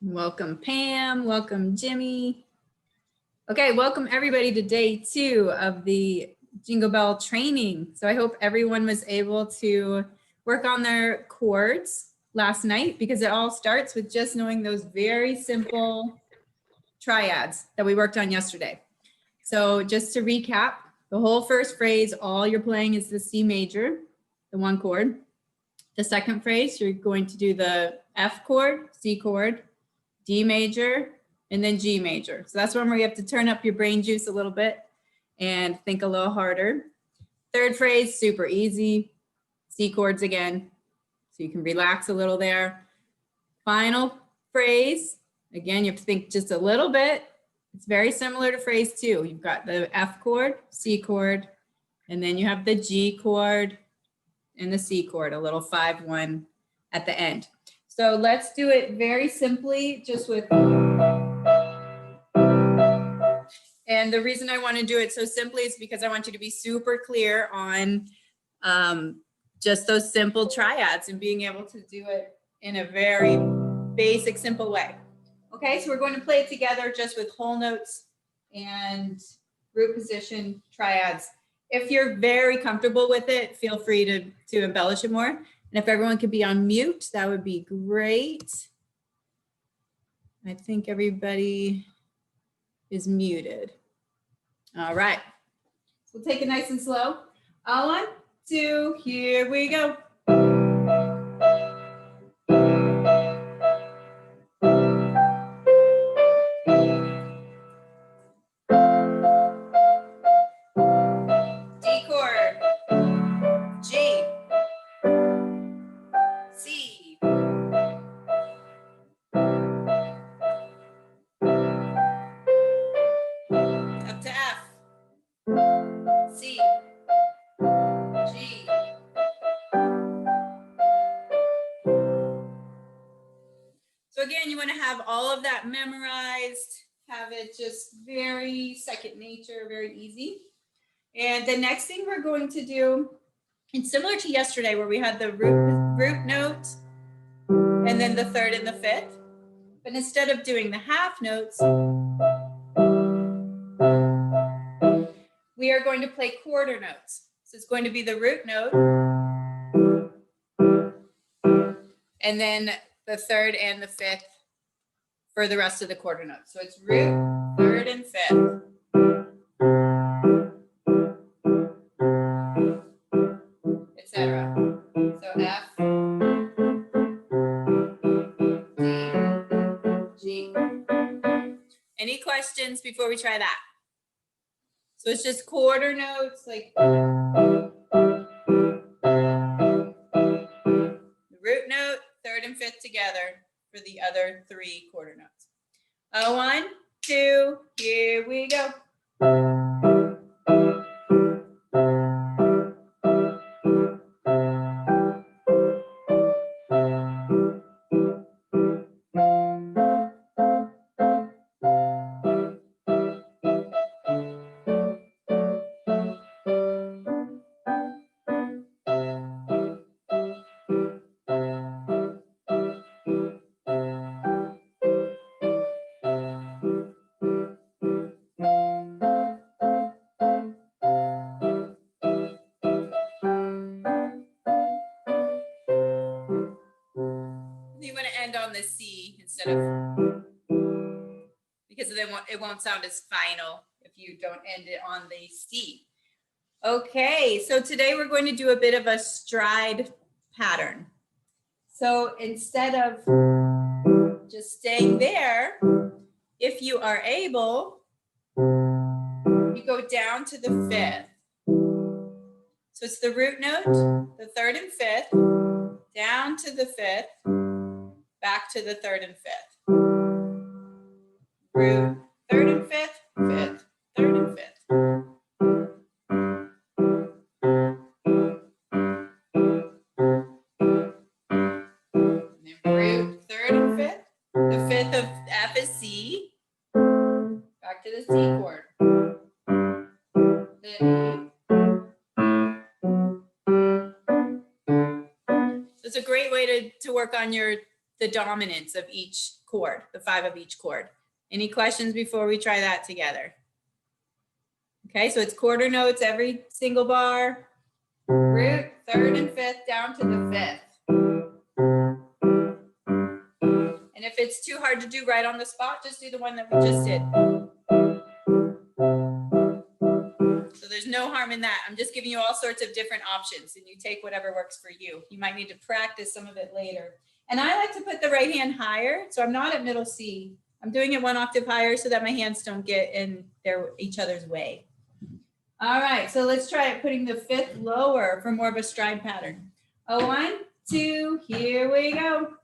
Welcome, Pam. Welcome, Jimmy. Okay, welcome everybody to day 2 of the Jingle Bell training. So I hope everyone was able to work on their chords last night because it all starts with just knowing those very simple triads that we worked on yesterday. So just to recap, the whole first phrase, all you're playing is the C major, the 1 chord. The second phrase, you're going to do the F chord, C chord, D major, and then G major. So that's one where you have to turn up your brain juice a little bit and think a little harder. Third phrase, super easy. C chords again, so you can relax a little there. Final phrase, again, you have to think just a little bit. It's very similar to phrase 2. You've got the F chord, C chord, and then you have the G chord and the C chord, a little 5-1 at the end. So let's do it very simply, just with, and the reason I want to do it so simply is because I want you to be super clear on just those simple triads and being able to do it in a very basic, simple way. Okay, so we're going to play it together just with whole notes and root position triads. If you're very comfortable with it, feel free to embellish it more. And if everyone could be on mute, that would be great. I think everybody is muted. All right, so we'll take it nice and slow. 1, 2, here we go. D chord, G, C, up to F, C, G. So again, you want to have all of that memorized, have it just very second nature, very easy. And the next thing we're going to do, it's similar to yesterday where we had the root note and then the third and the fifth. But instead of doing the half notes, we are going to play quarter notes. So it's going to be the root note and then the third and the fifth for the rest of the quarter notes. So it's root, third, and fifth. Etc. So F, D, G. Any questions before we try that? So it's just quarter notes, like the root note, third and fifth together for the other 3 quarter notes. 1, 2, here we go. You want to end on the C instead of, because then it won't sound as final if you don't end it on the C. Okay, so today we're going to do a bit of a stride pattern. So instead of just staying there, if you are able, you go down to the fifth. So it's the root note, the third and fifth, down to the fifth, back to the third and fifth. Root, third and fifth, fifth, third and fifth. And then root, third and fifth. The fifth of F is C. Back to the C chord. Then E. So it's a great way to work on your the dominants of each chord, the 5 of each chord. Any questions before we try that together? Okay, so it's quarter notes every single bar, root, 3rd and 5th down to the 5th. And if it's too hard to do right on the spot, just do the one that we just did. So there's no harm in that. I'm just giving you all sorts of different options and you take whatever works for you. You might need to practice some of it later. And I like to put the right hand higher. So I'm not at middle C. I'm doing it 1 octave higher so that my hands don't get in each other's way. All right, so let's try it putting the 5th lower for more of a stride pattern. 1, 2, here we go.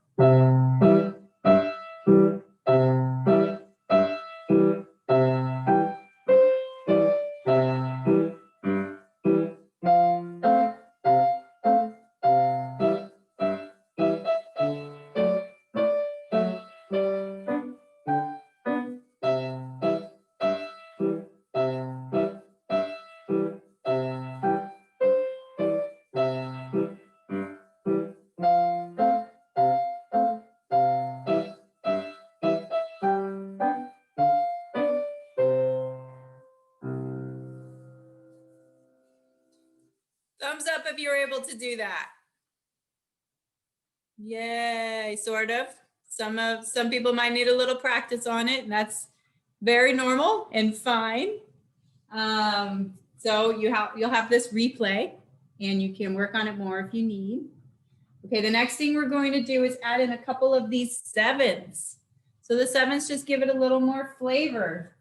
Thumbs up if you're able to do that. Yay, sort of. Some people might need a little practice on it, and that's very normal and fine. So you'll have this replay, and you can work on it more if you need. Okay, the next thing we're going to do is add in a couple of these 7ths. So the 7ths just give it a little more flavor.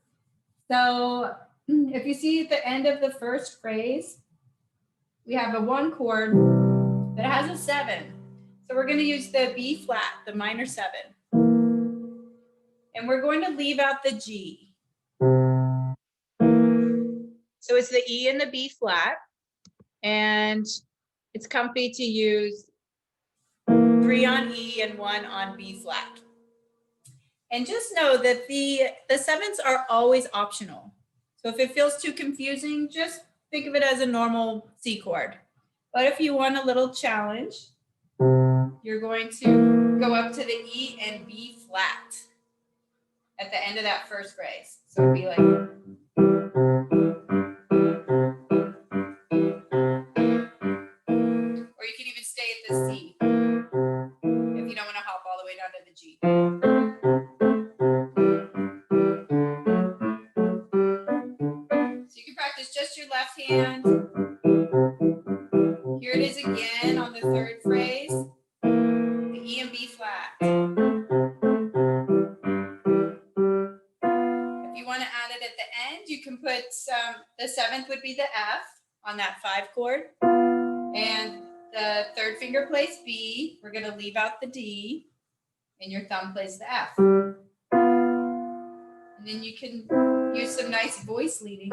So if you see at the end of the first phrase, we have a 1 chord that has a 7. So we're going to use the B flat, the minor 7. And we're going to leave out the G. So it's the E and the B flat. And it's comfy to use 3 on E and 1 on B flat. And just know that the 7ths are always optional. So if it feels too confusing, just think of it as a normal C chord. But if you want a little challenge, you're going to go up to the E and B flat at the end of that first phrase. So it'd be like, or you can even stay at the C if you don't want to hop all the way down to the G. So you can practice just your left hand. Here it is again on the 3rd phrase, the E and B flat. If you want to add it at the end, you can put the 7th would be the F on that 5 chord. And the 3rd finger plays B. We're going to leave out the D. And your thumb plays the F. And then you can use some nice voice leading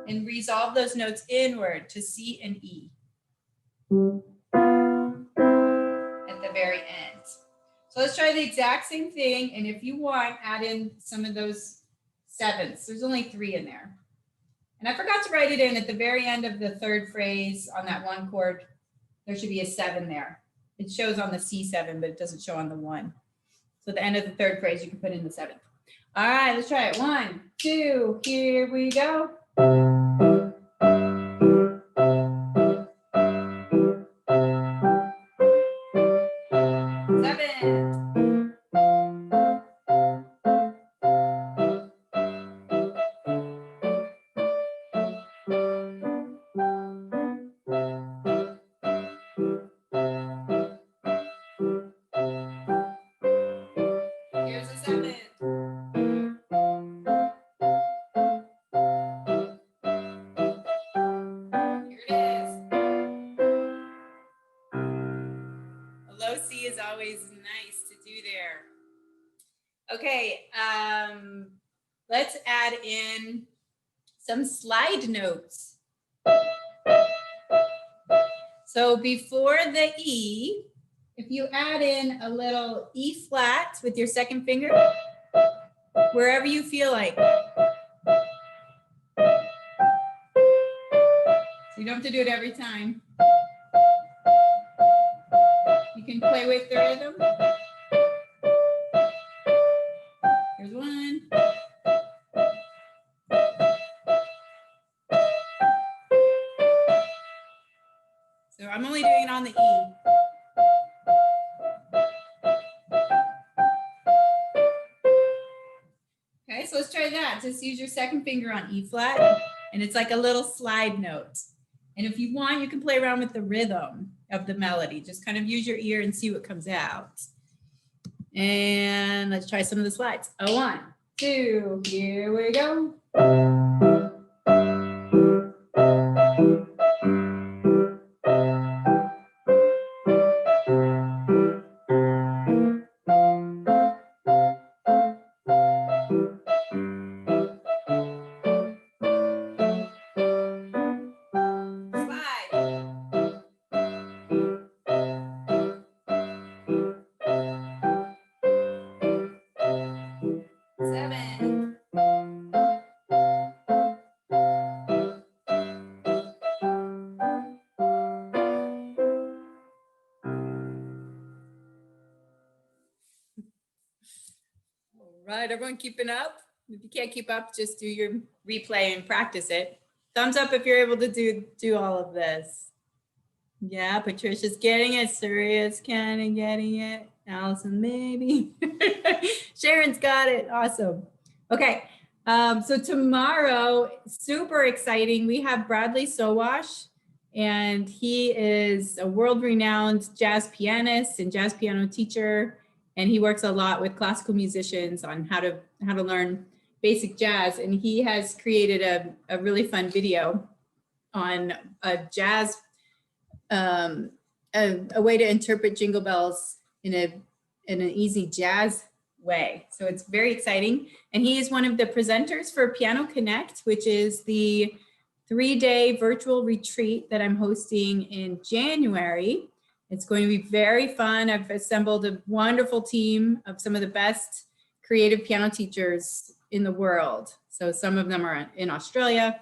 and resolve those notes inward to C and E at the very end. So let's try the exact same thing. And if you want, add in some of those 7ths. There's only 3 in there. And I forgot to write it in at the very end of the 3rd phrase on that 1 chord. There should be a 7 there. It shows on the C7, but it doesn't show on the 1. So at the end of the 3rd phrase, you can put in the 7th. All right, let's try it. 1, 2, here we go. 7. Here's a 7. Here it is. A low C is always nice to do there. Okay, let's add in some slide notes. So before the E, if you add in a little E flat with your 2nd finger, wherever you feel like. So you don't have to do it every time. You can play with the rhythm. Here's one. So I'm only doing it on the E. Okay, so let's try that. Just use your second finger on E flat, and it's like a little slide note. And if you want, you can play around with the rhythm of the melody. Just kind of use your ear and see what comes out. And let's try some of the slides. 1, 2, here we go. Right, everyone keeping up? If you can't keep up, just do your replay and practice it. Thumbs up if you're able to do all of this. Yeah, Patricia's getting it. Suria's kind of getting it. Allison, maybe. Sharon's got it. Awesome. Okay, so tomorrow, super exciting. We have Bradley Sowash, and he is a world-renowned jazz pianist and jazz piano teacher. And he works a lot with classical musicians on how to learn basic jazz. And he has created a really fun video on a jazz, a way to interpret Jingle Bells in an easy jazz way. So it's very exciting. And he is one of the presenters for Piano Connect, which is the 3-day virtual retreat that I'm hosting in January. It's going to be very fun. I've assembled a wonderful team of some of the best creative piano teachers in the world. So some of them are in Australia,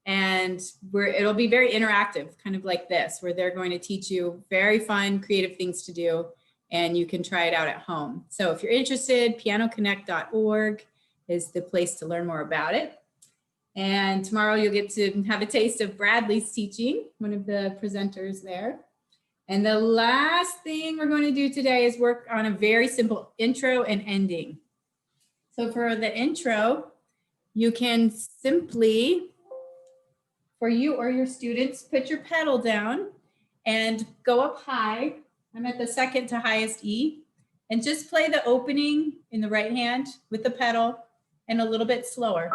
and it'll be very interactive, kind of like this, where they're going to teach you very fun, creative things to do, and you can try it out at home. So if you're interested, pianoconnect.org is the place to learn more about it. And tomorrow you'll get to have a taste of Bradley's teaching, one of the presenters there. And the last thing we're going to do today is work on a very simple intro and ending. So for the intro, you can simply, for you or your students, put your pedal down and go up high. I'm at the second to highest E, and just play the opening in the right hand with the pedal and a little bit slower.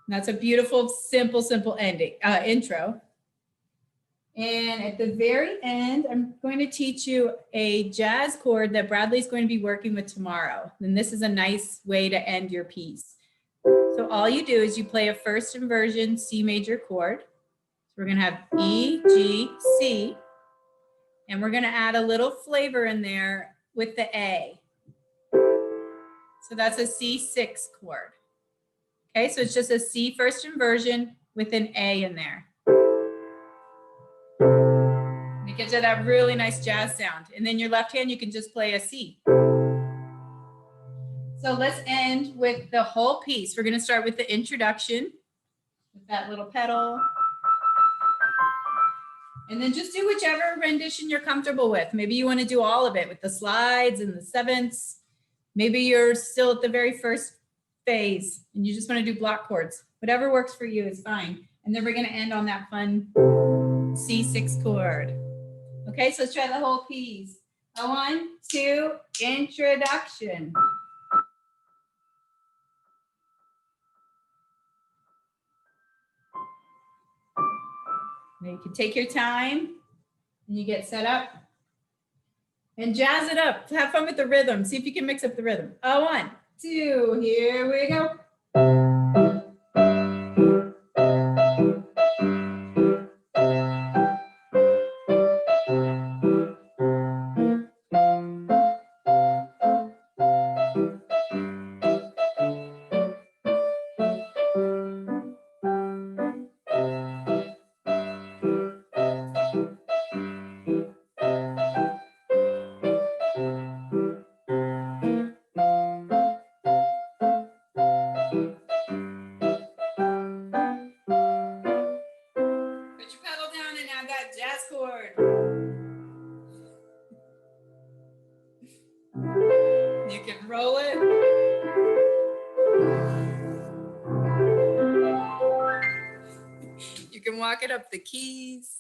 That's a beautiful, simple ending, intro. And at the very end, I'm going to teach you a jazz chord that Bradley's going to be working with tomorrow. And this is a nice way to end your piece. So all you do is you play a first inversion C major chord. So we're going to have E, G, C. And we're going to add a little flavor in there with the A. So that's a C6 chord. Okay, so it's just a C first inversion with an A in there. And it gives you that really nice jazz sound. And then your left hand, you can just play a C. So let's end with the whole piece. We're going to start with the introduction with that little pedal. And then just do whichever rendition you're comfortable with. Maybe you want to do all of it with the slides and the sevenths. Maybe you're still at the very first phase and you just want to do block chords. Whatever works for you is fine. And then we're going to end on that fun C6 chord. Okay, so let's try the whole piece. 1, 2, introduction. Now you can take your time and you get set up and jazz it up. Have fun with the rhythm. See if you can mix up the rhythm. 1, 2, here we go. You can walk it up the keys.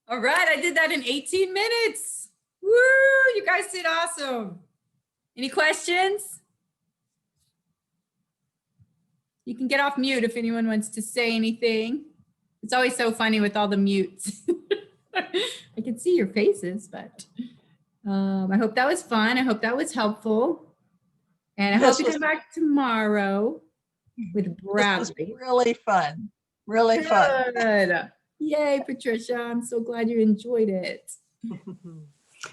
All right, I did that in 18 minutes. Woo, you guys did awesome. Any questions? You can get off mute if anyone wants to say anything. It's always so funny with all the mutes. I can see your faces, but I hope that was fun. I hope that was helpful. And I hope you come back tomorrow with Bradley. This was really fun. Really fun. Good. Yay, Patricia. I'm so glad you enjoyed it.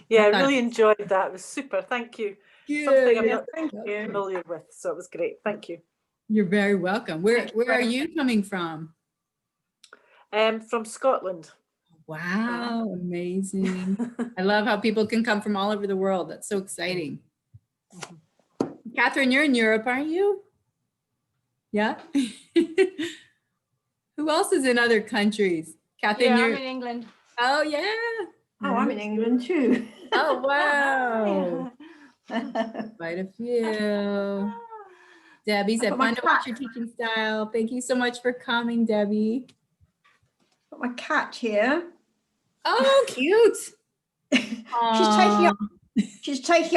Yeah, I really enjoyed that. It was super. Thank you. Good. Something I'm Yes, not familiar with, so it was great. Thank you. You're very welcome. Where are you coming from? From Scotland. Wow, amazing. I love how people can come from all over the world. That's so exciting. Catherine, you're in Europe, aren't you? Yeah. Who else is in other countries? Catherine, I'm in England. Oh, yeah. Oh, I'm in England too. Oh, wow. Quite a few. Debbie said, fun to watch your teaching style. Thank you so much for coming, Debbie. Got my cat here. Oh, cute. She's taking